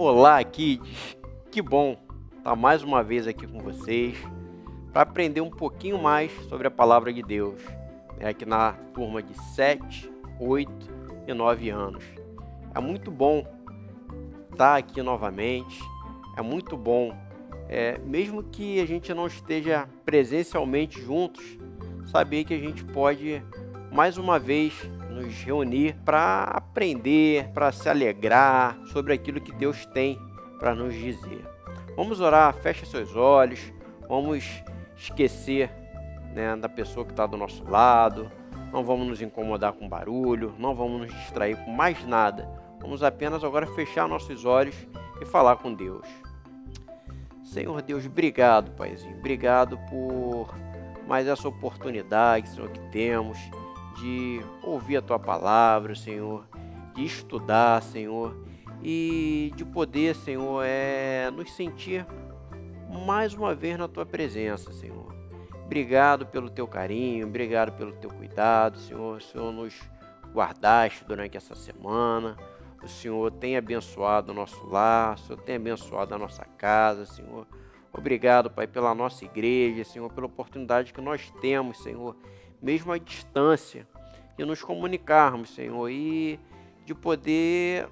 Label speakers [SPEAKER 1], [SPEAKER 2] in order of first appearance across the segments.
[SPEAKER 1] Olá, kids! Que bom estar mais uma vez aqui com vocês para aprender um pouquinho mais sobre a Palavra de Deus, aqui na turma de 7, 8 e 9 anos. É muito bom estar aqui novamente, é muito bom, mesmo que a gente não esteja presencialmente juntos, saber que a gente pode mais uma vez nos reunir para aprender, para se alegrar sobre aquilo que Deus tem para nos dizer. Vamos orar, fecha seus olhos, vamos esquecer, da pessoa que está do nosso lado, não vamos nos incomodar com barulho, não vamos nos distrair com mais nada. Vamos apenas agora fechar nossos olhos e falar com Deus. Senhor Deus, obrigado, Paizinho, obrigado por mais essa oportunidade, Senhor, que temos de ouvir a Tua palavra, Senhor, de estudar, Senhor, e de poder, Senhor, nos sentir mais uma vez na Tua presença, Senhor. Obrigado pelo Teu carinho, obrigado pelo Teu cuidado, Senhor. O Senhor nos guardaste durante essa semana, o Senhor tem abençoado o nosso lar, o Senhor tem abençoado a nossa casa, Senhor. Obrigado, Pai, pela nossa igreja, Senhor, pela oportunidade que nós temos, Senhor, mesmo à distância, de nos comunicarmos, Senhor, e de poder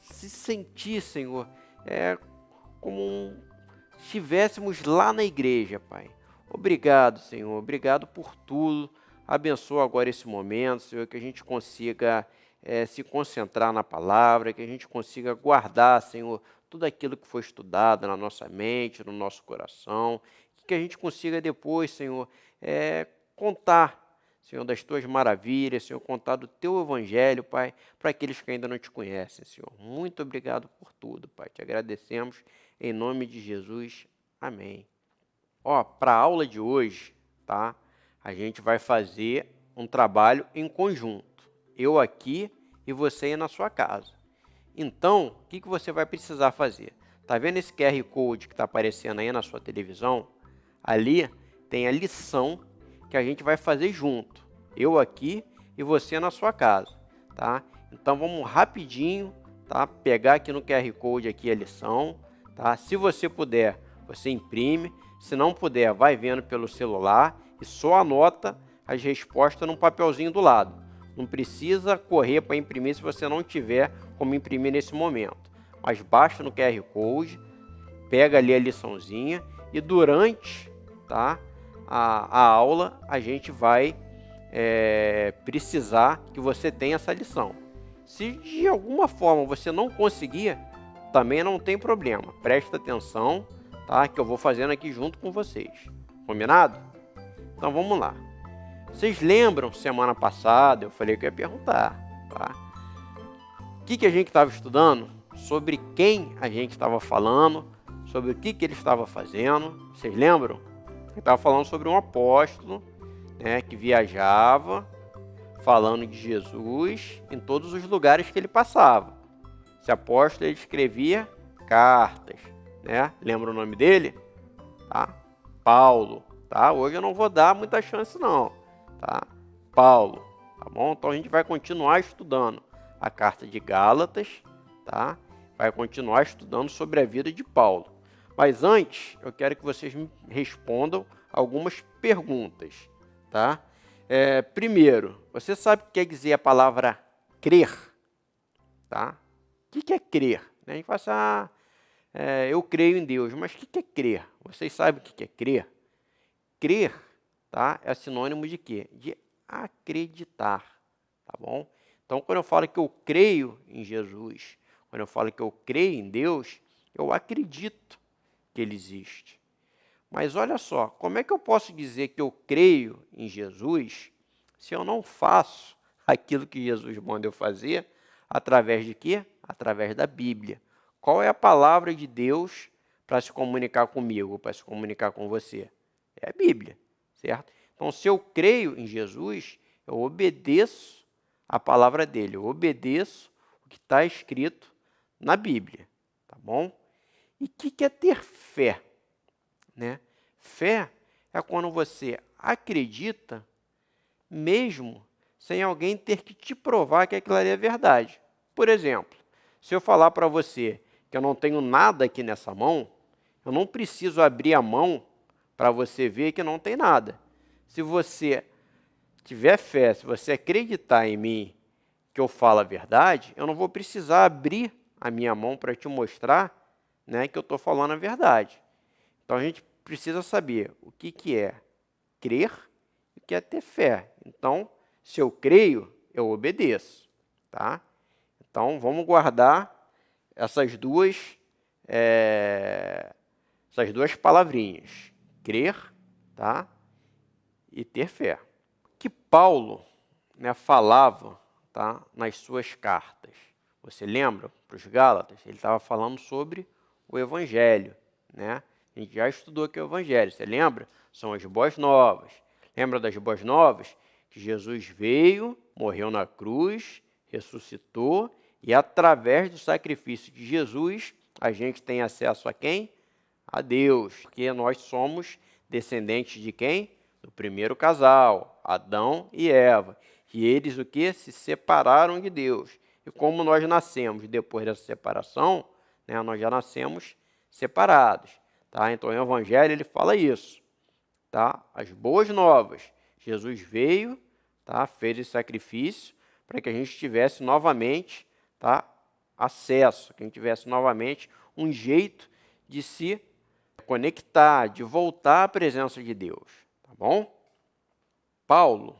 [SPEAKER 1] se sentir, Senhor, como se estivéssemos lá na igreja, Pai. Obrigado, Senhor, obrigado por tudo. Abençoa agora esse momento, Senhor, que a gente consiga se concentrar na palavra, que a gente consiga guardar, Senhor, tudo aquilo que foi estudado na nossa mente, no nosso coração, que a gente consiga depois, Senhor, contar, Senhor, das Tuas maravilhas, Senhor, contar do Teu Evangelho, Pai, para aqueles que ainda não Te conhecem, Senhor. Muito obrigado por tudo, Pai. Te agradecemos em nome de Jesus. Amém. Para a aula de hoje, tá? A gente vai fazer um trabalho em conjunto. Eu aqui e você aí na sua casa. Então, o que você vai precisar fazer? Tá vendo esse QR Code que está aparecendo aí na sua televisão? Ali tem a lição que a gente vai fazer junto. Eu aqui e você na sua casa, tá? Então, vamos rapidinho, tá? Pegar aqui no QR Code aqui a lição, tá? Se você puder, você imprime. Se não puder, vai vendo pelo celular e só anota as respostas num papelzinho do lado. Não precisa correr para imprimir se você não tiver como imprimir nesse momento. Mas basta no QR Code, pega ali a liçãozinha e durante, tá, a aula a gente vai precisar que você tenha essa lição. Se de alguma forma você não conseguir, também não tem problema. Presta atenção, tá, que eu vou fazendo aqui junto com vocês. Combinado? Então vamos lá. Vocês lembram, semana passada, eu falei que eu ia perguntar, tá? O que a gente estava estudando? Sobre quem a gente estava falando, sobre o que ele estava fazendo. Vocês lembram? Eu estava falando sobre um apóstolo, que viajava, falando de Jesus em todos os lugares que ele passava. Esse apóstolo, ele escrevia cartas, Lembra o nome dele? Tá? Paulo, tá? Hoje eu não vou dar muita chance não. Tá? Paulo, tá bom? Então a gente vai continuar estudando a carta de Gálatas, tá? Vai continuar estudando sobre a vida de Paulo. Mas antes, eu quero que vocês me respondam algumas perguntas, tá? Primeiro, você sabe o que quer dizer a palavra crer? Tá? O que é crer? A gente fala assim, eu creio em Deus, mas o que é crer? Vocês sabem o que é crer? Crer, tá? É sinônimo de quê? De acreditar, tá bom? Então, quando eu falo que eu creio em Jesus, quando eu falo que eu creio em Deus, eu acredito que Ele existe. Mas olha só, como é que eu posso dizer que eu creio em Jesus se eu não faço aquilo que Jesus manda eu fazer através de quê? Através da Bíblia. Qual é a palavra de Deus para se comunicar comigo, para se comunicar com você? É a Bíblia, certo? Então, se eu creio em Jesus, eu obedeço a palavra dele, eu obedeço o que está escrito na Bíblia, tá bom? E o que é ter fé? Fé é quando você acredita, mesmo sem alguém ter que te provar que aquilo ali é verdade. Por exemplo, se eu falar para você que eu não tenho nada aqui nessa mão, eu não preciso abrir a mão para você ver que não tem nada. Se você tiver fé, se você acreditar em mim que eu falo a verdade, eu não vou precisar abrir a minha mão para te mostrar, né, que eu estou falando a verdade. Então a gente precisa saber o que é crer e o que é ter fé. Então, se eu creio, eu obedeço, tá? Então vamos guardar essas duas palavrinhas, crer, tá? E ter fé. O que Paulo, né, falava, tá, nas suas cartas? Você lembra? Para os Gálatas, ele estava falando sobre o Evangelho, né? A gente já estudou aqui o Evangelho, você lembra? São as boas novas. Lembra das boas novas? Que Jesus veio, morreu na cruz, ressuscitou, e através do sacrifício de Jesus, a gente tem acesso a quem? A Deus, porque nós somos descendentes de quem? Do primeiro casal, Adão e Eva. E eles o que? Se separaram de Deus. E como nós nascemos depois dessa separação, né, nós já nascemos separados. Tá? Então o Evangelho ele fala isso. Tá? As boas novas. Jesus veio, tá? Fez esse sacrifício para que a gente tivesse novamente, tá? Acesso, que a gente tivesse novamente um jeito de se conectar, de voltar à presença de Deus, tá bom? Paulo,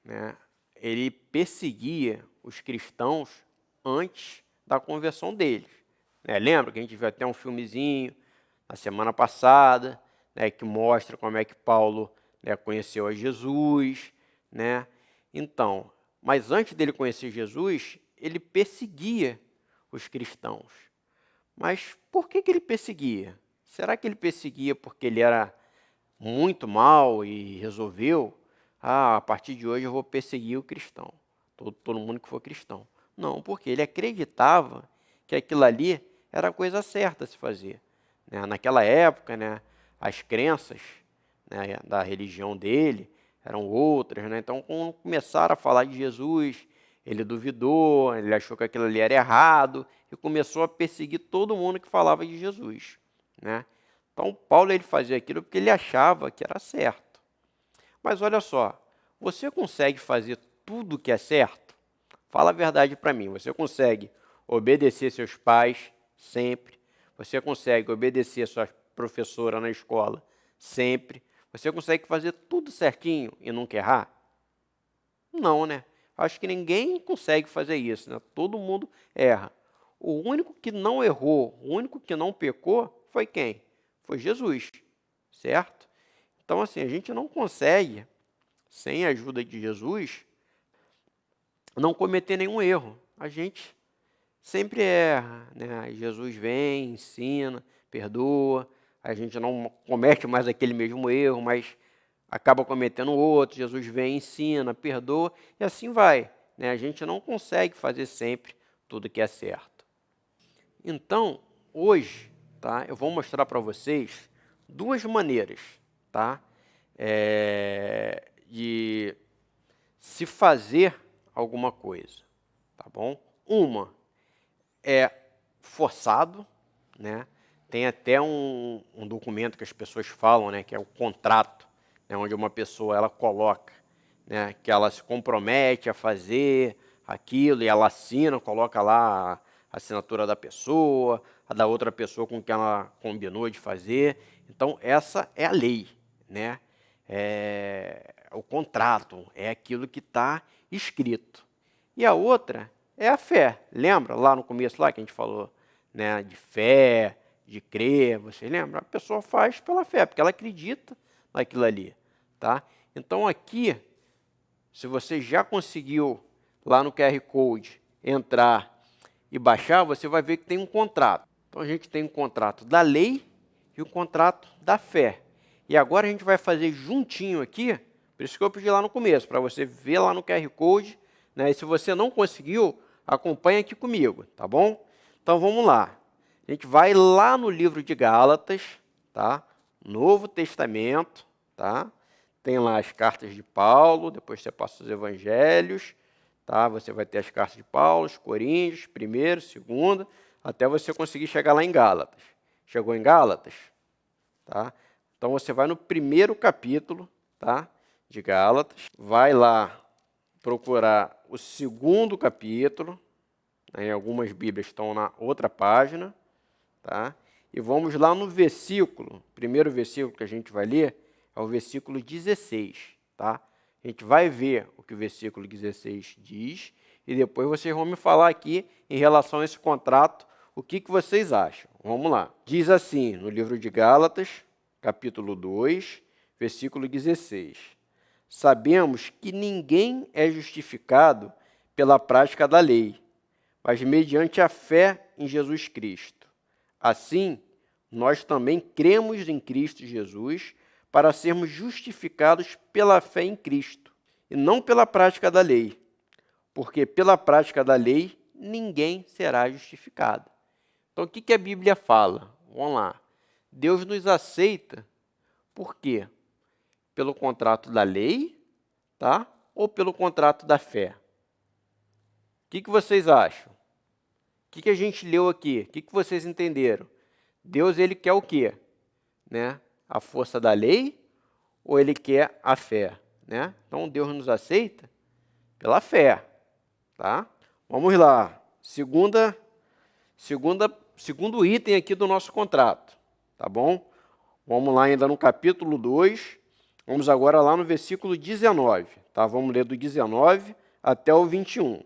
[SPEAKER 1] né, ele perseguia os cristãos antes da conversão deles. Né? Lembra que a gente viu até um filmezinho na semana passada, né, que mostra como é que Paulo, né, conheceu a Jesus, né? Então, mas antes dele conhecer Jesus, ele perseguia os cristãos. Mas por que ele perseguia? Será que ele perseguia porque ele era muito mal e resolveu, a partir de hoje eu vou perseguir o cristão, todo mundo que for cristão? Não, porque ele acreditava que aquilo ali era a coisa certa a se fazer. Né? Naquela época, né, as crenças, né, da religião dele eram outras. Né? Então, quando começaram a falar de Jesus, ele duvidou, ele achou que aquilo ali era errado e começou a perseguir todo mundo que falava de Jesus. Né? Então, Paulo ele fazia aquilo porque ele achava que era certo. Mas olha só, você consegue fazer tudo que é certo? Fala a verdade para mim. Você consegue obedecer seus pais sempre? Você consegue obedecer sua professora na escola sempre? Você consegue fazer tudo certinho e nunca errar? Não, né? Acho que ninguém consegue fazer isso, né? Todo mundo erra. O único que não errou, o único que não pecou foi quem? Foi Jesus, certo? Então, assim, a gente não consegue, sem a ajuda de Jesus, não cometer nenhum erro. A gente sempre erra, né? Jesus vem, ensina, perdoa, a gente não comete mais aquele mesmo erro, mas acaba cometendo outro. Jesus vem, ensina, perdoa, e assim vai. Né? A gente não consegue fazer sempre tudo que é certo. Então, hoje, tá, eu vou mostrar para vocês duas maneiras, tá, de se fazer alguma coisa, tá bom? Uma é forçado, né? Tem até um documento que as pessoas falam, né, que é o contrato, né, onde uma pessoa ela coloca, né, que ela se compromete a fazer aquilo e ela assina, coloca lá a assinatura da pessoa, a da outra pessoa com quem ela combinou de fazer. Então, essa é a lei, né? É o contrato, é aquilo que está escrito. E a outra é a fé. Lembra lá no começo lá que a gente falou, né, de fé, de crer, você lembra? A pessoa faz pela fé, porque ela acredita naquilo ali, tá? Então aqui, se você já conseguiu lá no QR Code entrar e baixar, você vai ver que tem um contrato. Então a gente tem um contrato da lei e o contrato da fé. E agora a gente vai fazer juntinho aqui, por isso que eu pedi lá no começo, para você ver lá no QR Code, né? E se você não conseguiu, acompanha aqui comigo, tá bom? Então vamos lá. A gente vai lá no livro de Gálatas, tá? Novo Testamento, tá? Tem lá as cartas de Paulo, depois você passa os evangelhos, tá? Você vai ter as cartas de Paulo, os Coríntios, primeiro, segundo, até você conseguir chegar lá em Gálatas. Chegou em Gálatas? Tá? Então você vai no primeiro capítulo, tá, de Gálatas, vai lá procurar o segundo capítulo, né, algumas Bíblias estão na outra página, tá? E vamos lá no versículo, o primeiro versículo que a gente vai ler é o versículo 16, tá? A gente vai ver o que o versículo 16 diz e depois vocês vão me falar aqui em relação a esse contrato, o que vocês acham. Vamos lá. Diz assim, no livro de Gálatas, capítulo 2, versículo 16. Sabemos que ninguém é justificado pela prática da lei, mas mediante a fé em Jesus Cristo. Assim, nós também cremos em Cristo Jesus para sermos justificados pela fé em Cristo, e não pela prática da lei, porque pela prática da lei ninguém será justificado. Então, o que a Bíblia fala? Vamos lá. Deus nos aceita por quê? Pelo contrato da lei, tá? Ou pelo contrato da fé? O que vocês acham? O que a gente leu aqui? O que vocês entenderam? Deus, ele quer o quê? Né? A força da lei ou ele quer a fé? Né? Então, Deus nos aceita pela fé. Tá? Vamos lá. Segundo item aqui do nosso contrato. Tá bom? Vamos lá ainda no capítulo 2. Vamos agora lá no versículo 19. Tá? Vamos ler do 19 até o 21.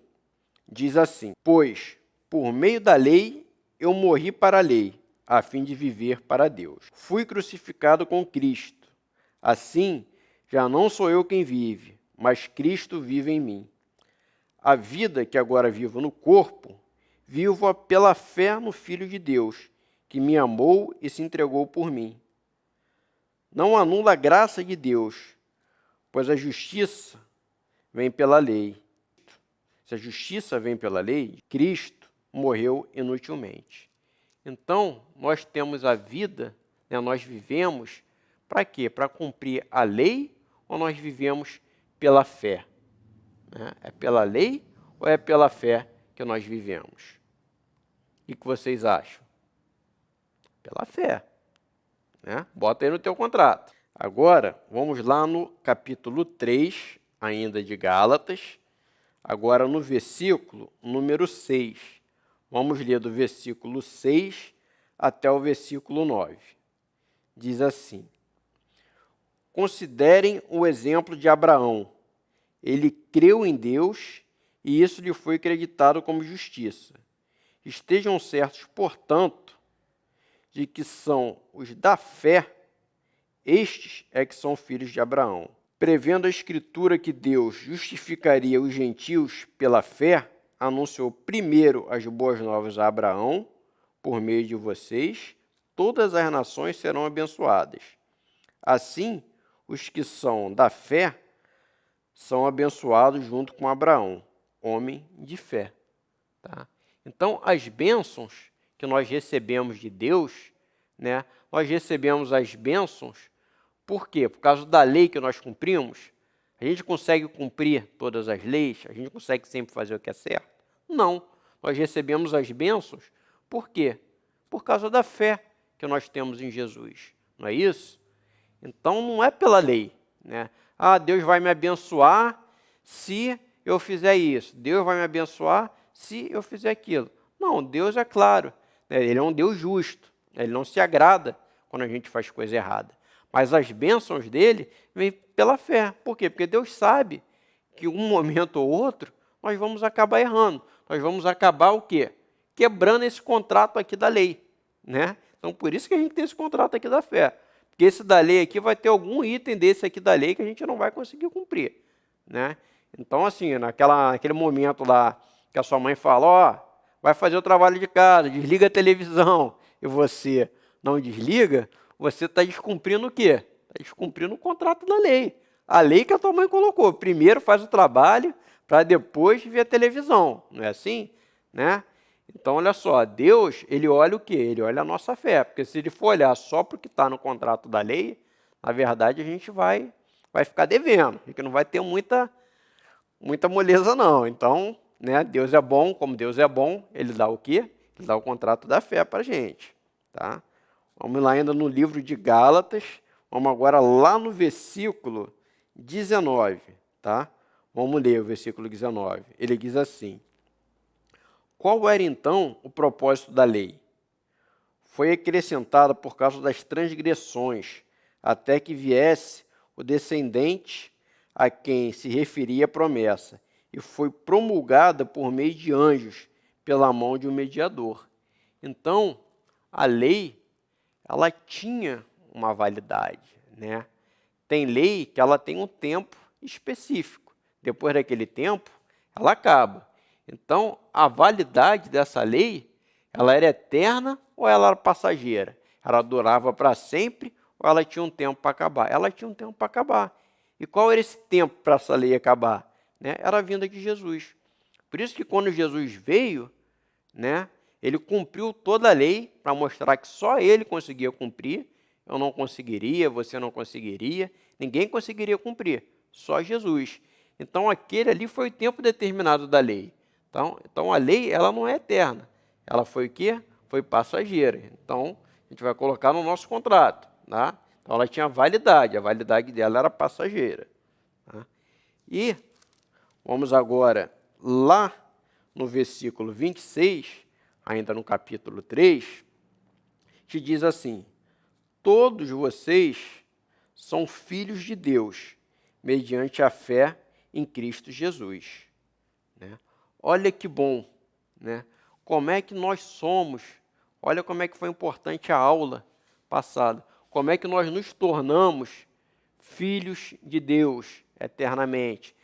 [SPEAKER 1] Diz assim: Pois, por meio da lei, eu morri para a lei, a fim de viver para Deus. Fui crucificado com Cristo. Assim, já não sou eu quem vive, mas Cristo vive em mim. A vida que agora vivo no corpo, vivo-a pela fé no Filho de Deus, que me amou e se entregou por mim. Não anula a graça de Deus, pois a justiça vem pela lei. Se a justiça vem pela lei, Cristo morreu inutilmente. Então, nós temos a vida, né, nós vivemos para quê? Para cumprir a lei ou nós vivemos pela fé? Né? É pela lei ou é pela fé que nós vivemos? O que vocês acham? Pela fé. Né? Bota aí no teu contrato. Agora, vamos lá no capítulo 3, ainda de Gálatas, agora no versículo número 6. Vamos ler do versículo 6 até o versículo 9. Diz assim: Considerem o exemplo de Abraão. Ele creu em Deus e isso lhe foi acreditado como justiça. Estejam certos, portanto, de que são os da fé, estes é que são filhos de Abraão. Prevendo a Escritura que Deus justificaria os gentios pela fé, anunciou primeiro as boas novas a Abraão, por meio de vocês, todas as nações serão abençoadas. Assim, os que são da fé são abençoados junto com Abraão, homem de fé. Tá? Então, as bênçãos que nós recebemos de Deus, né, nós recebemos as bênçãos, por quê? Por causa da lei que nós cumprimos. A gente consegue cumprir todas as leis? A gente consegue sempre fazer o que é certo? Não. Nós recebemos as bênçãos, por quê? Por causa da fé que nós temos em Jesus. Não é isso? Então, não é pela lei, né? Ah, Deus vai me abençoar se eu fizer isso. Deus vai me abençoar se eu fizer aquilo. Não, Deus é claro, né? Ele é um Deus justo. Ele não se agrada quando a gente faz coisa errada. Mas as bênçãos dele vêm pela fé. Por quê? Porque Deus sabe que um momento ou outro nós vamos acabar errando. Nós vamos acabar o quê? Quebrando esse contrato aqui da lei, né? Então, por isso que a gente tem esse contrato aqui da fé. Porque esse da lei aqui vai ter algum item desse aqui da lei que a gente não vai conseguir cumprir, né? Então, assim, naquele momento lá que a sua mãe fala, ó, vai fazer o trabalho de casa, desliga a televisão, e você não desliga, você está descumprindo o quê? Está descumprindo o contrato da lei. A lei que a tua mãe colocou. Primeiro faz o trabalho para depois ver a televisão. Não é assim? Né? Então, olha só, Deus, ele olha o quê? Ele olha a nossa fé. Porque se ele for olhar só para o que está no contrato da lei, na verdade, a gente vai ficar devendo. A gente não vai ter muita moleza, não. Então, né, Deus é bom, como Deus é bom, ele dá o quê? Ele dá o contrato da fé para a gente, tá? Vamos lá ainda no livro de Gálatas, vamos agora lá no versículo 19, tá? Vamos ler o versículo 19. Ele diz assim: qual era então o propósito da lei? Foi acrescentada por causa das transgressões, até que viesse o descendente a quem se referia a promessa, e foi promulgada por meio de anjos, pela mão de um mediador. Então, a lei, ela tinha uma validade, né? Tem lei que ela tem um tempo específico. Depois daquele tempo, ela acaba. Então, a validade dessa lei, ela era eterna ou ela era passageira? Ela durava para sempre ou ela tinha um tempo para acabar? Ela tinha um tempo para acabar. E qual era esse tempo para essa lei acabar? Né? Era a vinda de Jesus. Por isso que quando Jesus veio, né, ele cumpriu toda a lei para mostrar que só ele conseguia cumprir. Eu não conseguiria, você não conseguiria, ninguém conseguiria cumprir, só Jesus. Então, aquele ali foi o tempo determinado da lei. Então a lei, ela não é eterna. Ela foi o quê? Foi passageira. Então, a gente vai colocar no nosso contrato, tá? Então, ela tinha validade, a validade dela era passageira. Tá? E vamos agora lá no versículo 26, ainda no capítulo 3, que diz assim: todos vocês são filhos de Deus, mediante a fé em Cristo Jesus. Né? Olha que bom, né? Como é que nós somos, olha como é que foi importante a aula passada, como é que nós nos tornamos filhos de Deus eternamente.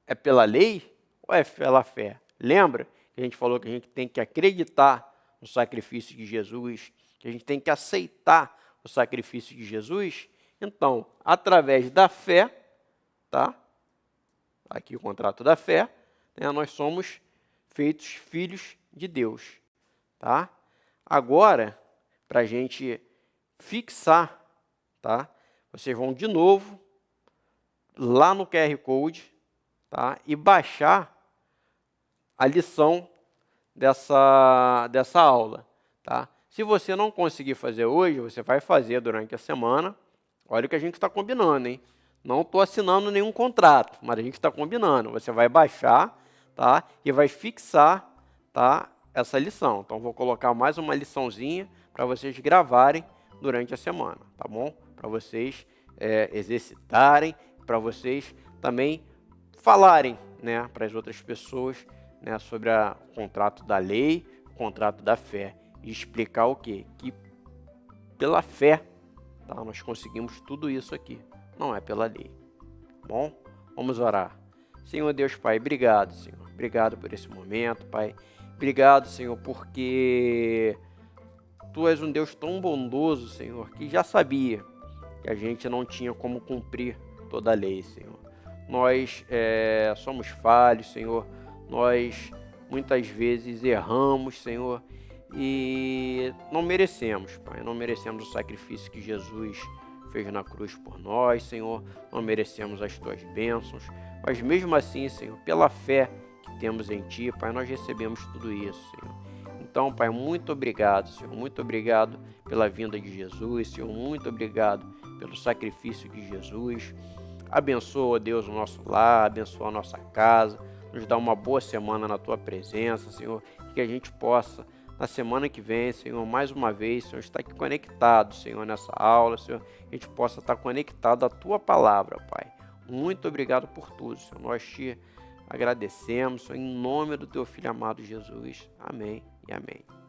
[SPEAKER 1] É pela lei ou é pela fé? Lembra que a gente falou que a gente tem que acreditar no sacrifício de Jesus, que a gente tem que aceitar o sacrifício de Jesus? Então, através da fé, tá? Aqui o contrato da fé, né? Nós somos feitos filhos de Deus, tá? Agora, para a gente fixar, tá? Vocês vão de novo lá no QR Code, tá? E baixar a lição dessa aula, tá? Se você não conseguir fazer hoje, você vai fazer durante a semana. Olha o que a gente está combinando, hein? Não estou assinando nenhum contrato, mas a gente está combinando. Você vai baixar, tá? E vai fixar, tá? Essa lição. Então, vou colocar mais uma liçãozinha para vocês gravarem durante a semana, tá bom? Para vocês exercitarem, para vocês também falarem, né, para as outras pessoas, né, sobre o contrato da lei, o contrato da fé, e explicar o quê? Que pela fé, tá, nós conseguimos tudo isso aqui, não é pela lei. Bom, vamos orar. Senhor Deus Pai, obrigado, Senhor. Obrigado por esse momento, Pai. Obrigado, Senhor, porque Tu és um Deus tão bondoso, Senhor, que já sabia que a gente não tinha como cumprir toda a lei, Senhor. Nós somos falhos, Senhor. Nós muitas vezes erramos, Senhor, e não merecemos, Pai. Não merecemos o sacrifício que Jesus fez na cruz por nós, Senhor. Não merecemos as Tuas bênçãos. Mas mesmo assim, Senhor, pela fé que temos em Ti, Pai, nós recebemos tudo isso, Senhor. Então, Pai, muito obrigado, Senhor. Muito obrigado pela vinda de Jesus, Senhor. Muito obrigado pelo sacrifício de Jesus. Abençoa, Deus, o nosso lar, abençoa a nossa casa, nos dá uma boa semana na Tua presença, Senhor, que a gente possa, na semana que vem, Senhor, mais uma vez, Senhor, estar aqui conectado, Senhor, nessa aula, Senhor, que a gente possa estar conectado à Tua palavra, Pai. Muito obrigado por tudo, Senhor. Nós Te agradecemos, Senhor, em nome do Teu Filho amado Jesus. Amém e amém.